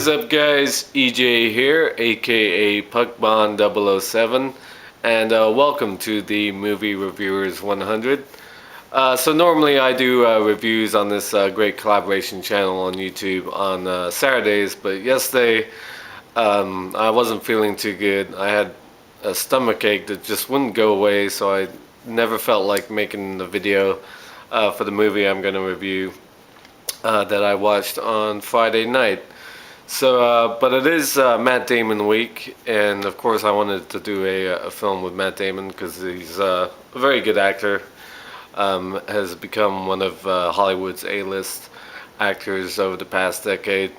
is up, guys? EJ here, aka Puckbond007, and welcome to the Movie Reviewers 100. So normally I do reviews on this great collaboration channel on YouTube on Saturdays, but yesterday I wasn't feeling too good. I had a stomach ache that just wouldn't go away, so I never felt like making the video for the movie I'm going to review that I watched on Friday night. So, but it is Matt Damon week, and of course I wanted to do a film with Matt Damon because he's a very good actor. Has become one of Hollywood's A-list actors over the past decade.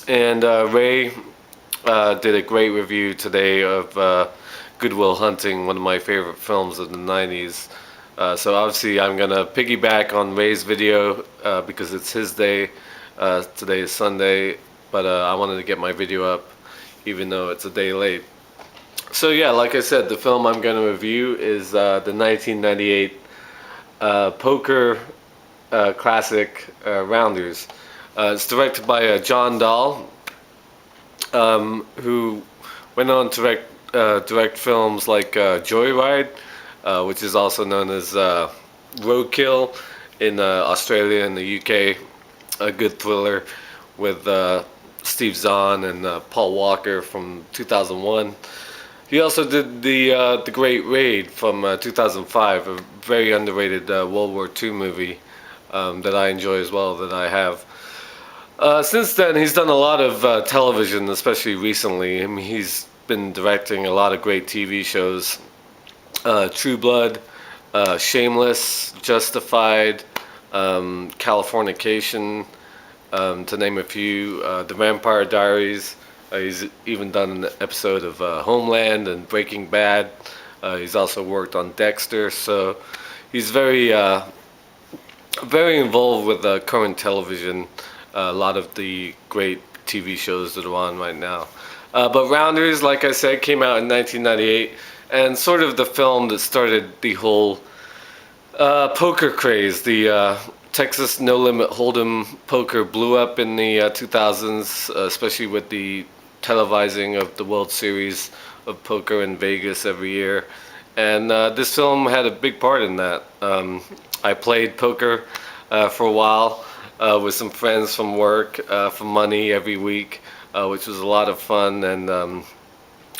And Ray did a great review today of Good Will Hunting, one of my favorite films of the 90s. So obviously I'm going to piggyback on Ray's video because it's his day. Today is Sunday, but I wanted to get my video up even though it's a day late. So yeah, like I said, the film I'm going to review is the 1998 poker classic Rounders. It's directed by John Dahl, who went on to direct films like Joyride, which is also known as Roadkill in Australia and the UK, a good thriller with Steve Zahn and Paul Walker from 2001. He also did the Great Raid from 2005, a very underrated World War II movie that I enjoy as well, that I have. Since then, he's done a lot of television, especially recently. I mean, he's been directing a lot of great TV shows. True Blood, Shameless, Justified, Californication, to name a few. The Vampire Diaries. He's even done an episode of Homeland and Breaking Bad. He's also worked on Dexter, so he's very involved with current television. A lot of the great TV shows that are on right now. But Rounders, like I said, came out in 1998, and sort of the film that started the whole poker craze. The Texas No Limit Hold'em poker blew up in the 2000s, especially with the televising of the World Series of poker in Vegas every year. And this film had a big part in that. I played poker for a while with some friends from work for money every week, which was a lot of fun. And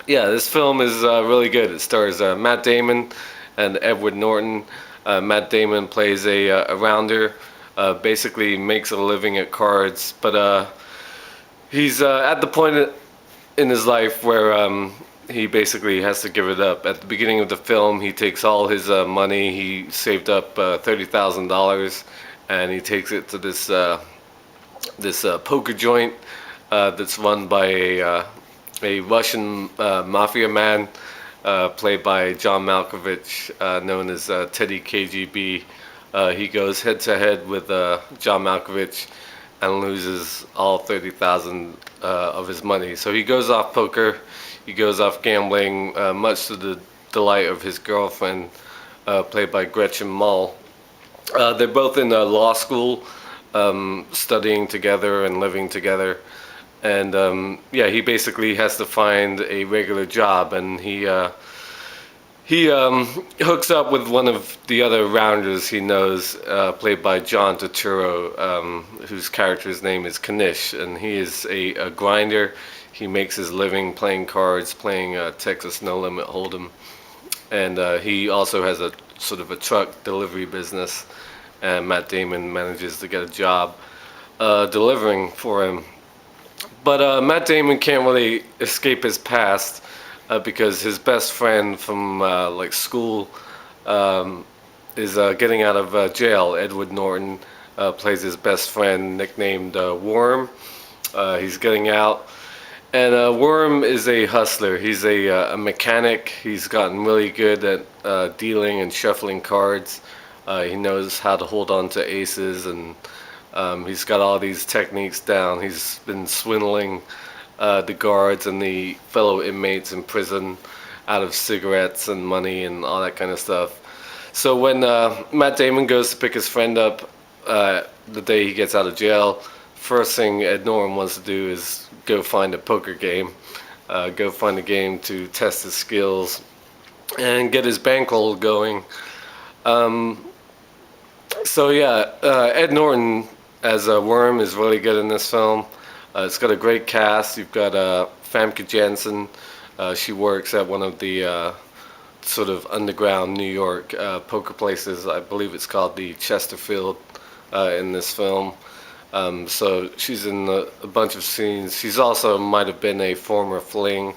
yeah, this film is really good. It stars Matt Damon and Edward Norton. Matt Damon plays a rounder, basically makes a living at cards, but he's at the point in his life where he basically has to give it up. At the beginning of the film, he takes all his money. He saved up $30,000, and he takes it to this poker joint that's run by a Russian mafia man, played by John Malkovich, known as Teddy KGB. He goes head to head with John Malkovich and loses all 30,000 of his money. So he goes off poker, he goes off gambling, much to the delight of his girlfriend, played by Gretchen. They're both in law school, studying together and living together. And yeah, he basically has to find a regular job, and he hooks up with one of the other rounders he knows, played by Turturro, whose character's name is Kanish, and he is a grinder. He makes his living playing cards, playing Texas No Limit Hold'em, and he also has a sort of a truck delivery business, and Matt Damon manages to get a job delivering for him. But Matt Damon can't really escape his past because his best friend from like school is getting out of jail. Edward Norton plays his best friend, nicknamed Worm. He's getting out, and Worm is a hustler. He's a mechanic. He's gotten really good at dealing and shuffling cards. He knows how to hold on to aces, and he's got all these techniques down. He's been swindling the guards and the fellow inmates in prison out of cigarettes and money and all that kind of stuff. So when Matt Damon goes to pick his friend up the day he gets out of jail, first thing Ed Norton wants to do is go find a poker game, go find a game to test his skills and get his bankroll going. Um, so yeah, Ed Norton as a Worm is really good in this film. It's got a great cast. You've got Famke Janssen. She works at one of the sort of underground New York poker places. I believe it's called the Chesterfield in this film. So she's in a bunch of scenes. She's also might have been a former fling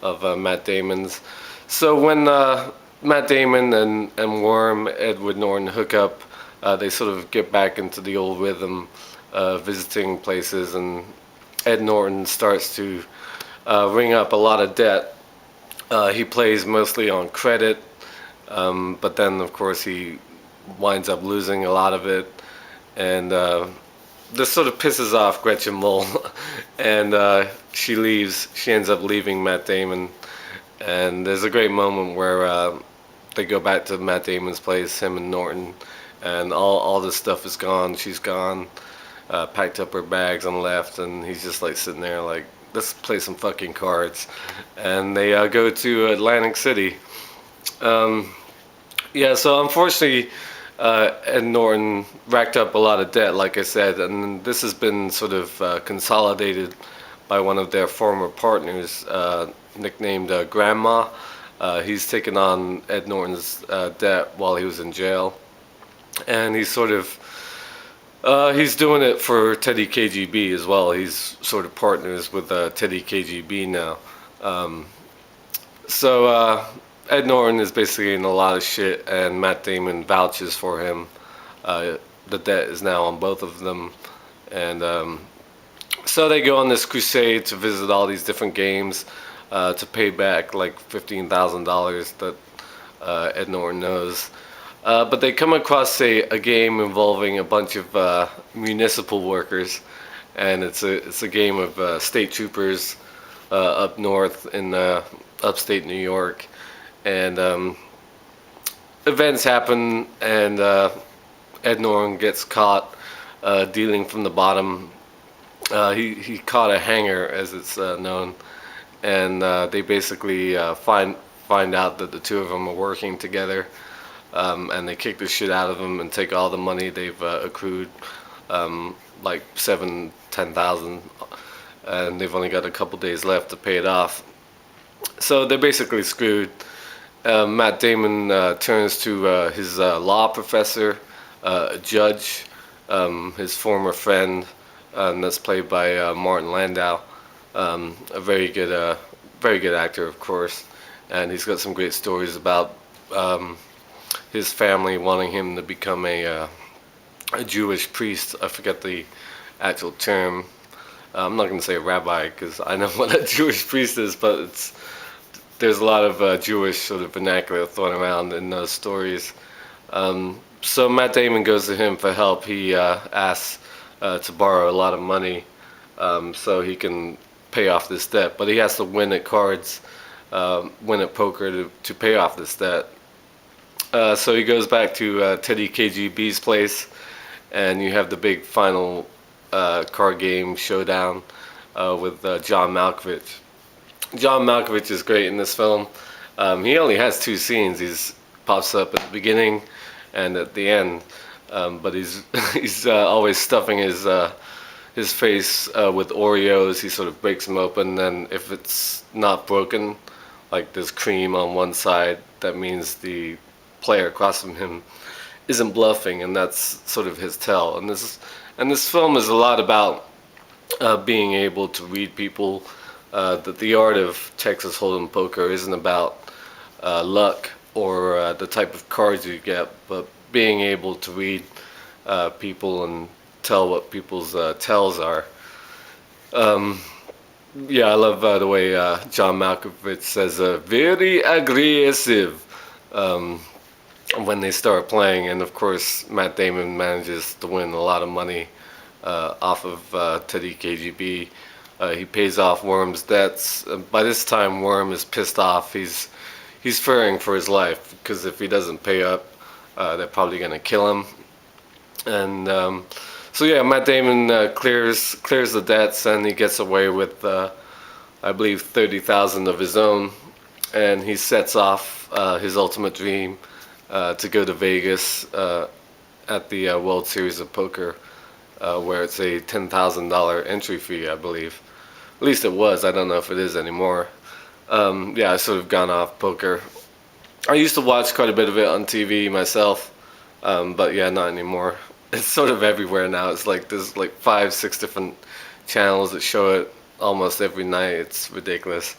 of Matt Damon's. So when Matt Damon and Worm, Edward Norton, hook up, they sort of get back into the old rhythm, visiting places, and Ed Norton starts to ring up a lot of debt. He plays mostly on credit, but then of course he winds up losing a lot of it, and this sort of pisses off Gretchen Mole, and she leaves. She ends up leaving Matt Damon, and there's a great moment where they go back to Matt Damon's place, him and Norton, and all this stuff is gone. She's gone, packed up her bags and left, and he's just like sitting there like, let's play some fucking cards. And they go to Atlantic City. Yeah, so unfortunately, Ed Norton racked up a lot of debt, like I said, and this has been sort of consolidated by one of their former partners, nicknamed Grandma. He's taken on Ed Norton's debt while he was in jail, and he's sort of he's doing it for Teddy KGB as well. He's sort of partners with Teddy KGB now. So Ed Norton is basically in a lot of shit, and Matt Damon vouches for him. The debt is now on both of them, and so they go on this crusade to visit all these different games to pay back like $15,000 that Ed Norton knows. But they come across a game involving a bunch of municipal workers, and it's a game of state troopers up north in upstate New York, and events happen, and Ed Norton gets caught dealing from the bottom. He caught a hanger, as it's known, and they basically find out that the two of them are working together. And they kick the shit out of them and take all the money they've accrued, like $10,000, and they've only got a couple days left to pay it off. So they're basically screwed. Matt Damon turns to his law professor, a judge, his former friend, and that's played by Martin Landau, a very good actor, of course, and he's got some great stories about his family wanting him to become a Jewish priest. I forget the actual term. I'm not going to say a rabbi because I know what a Jewish priest is, but there's a lot of Jewish sort of vernacular thrown around in those stories. So Matt Damon goes to him for help. He asks to borrow a lot of money so he can pay off this debt, but he has to win at cards, win at poker to pay off this debt. So he goes back to Teddy KGB's place, and you have the big final card game showdown with John Malkovich. John Malkovich is great in this film. He only has 2 scenes. He pops up at the beginning and at the end, but he's always stuffing his face with Oreos. He sort of breaks them open, and if it's not broken, like there's cream on one side, that means the player across from him isn't bluffing, and that's sort of his tell. And this film is a lot about being able to read people. That the art of Texas Hold'em poker isn't about luck or the type of cards you get, but being able to read people and tell what people's tells are. Yeah, I love the way John Malkovich says very aggressive when they start playing, and of course Matt Damon manages to win a lot of money off of Teddy KGB. He pays off Worm's debts. By this time, Worm is pissed off. He's fearing for his life because if he doesn't pay up, they're probably going to kill him. And So yeah, Matt Damon clears the debts, and he gets away with I believe 30,000 of his own, and he sets off his ultimate dream to go to Vegas at the World Series of Poker, where it's a $10,000 entry fee, I believe. At least it was. I don't know if it is anymore. Yeah, I sort of gone off poker. I used to watch quite a bit of it on TV myself, but yeah, not anymore. It's sort of everywhere now. It's like there's like 5, 6 different channels that show it almost every night. It's ridiculous.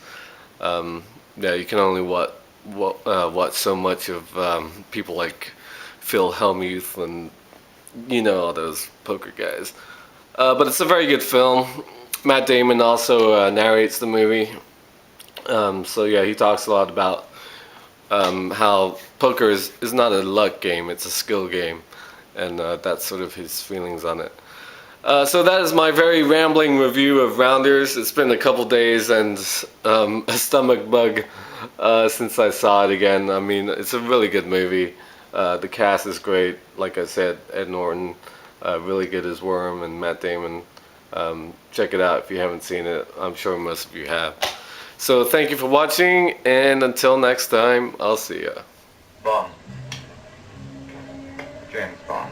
Yeah, you can only watch so much of people like Phil Hellmuth and all those poker guys. But it's a very good film. Matt Damon also narrates the movie. So yeah, he talks a lot about how poker is not a luck game, it's a skill game. And that's sort of his feelings on it. So that is my very rambling review of Rounders. It's been a couple days and a stomach bug since I saw it again. I mean, it's a really good movie. The cast is great. Like I said, Ed Norton, really good as Worm, and Matt Damon. Check it out if you haven't seen it. I'm sure most of you have. So thank you for watching, and until next time, I'll see ya. Bond. James Bond.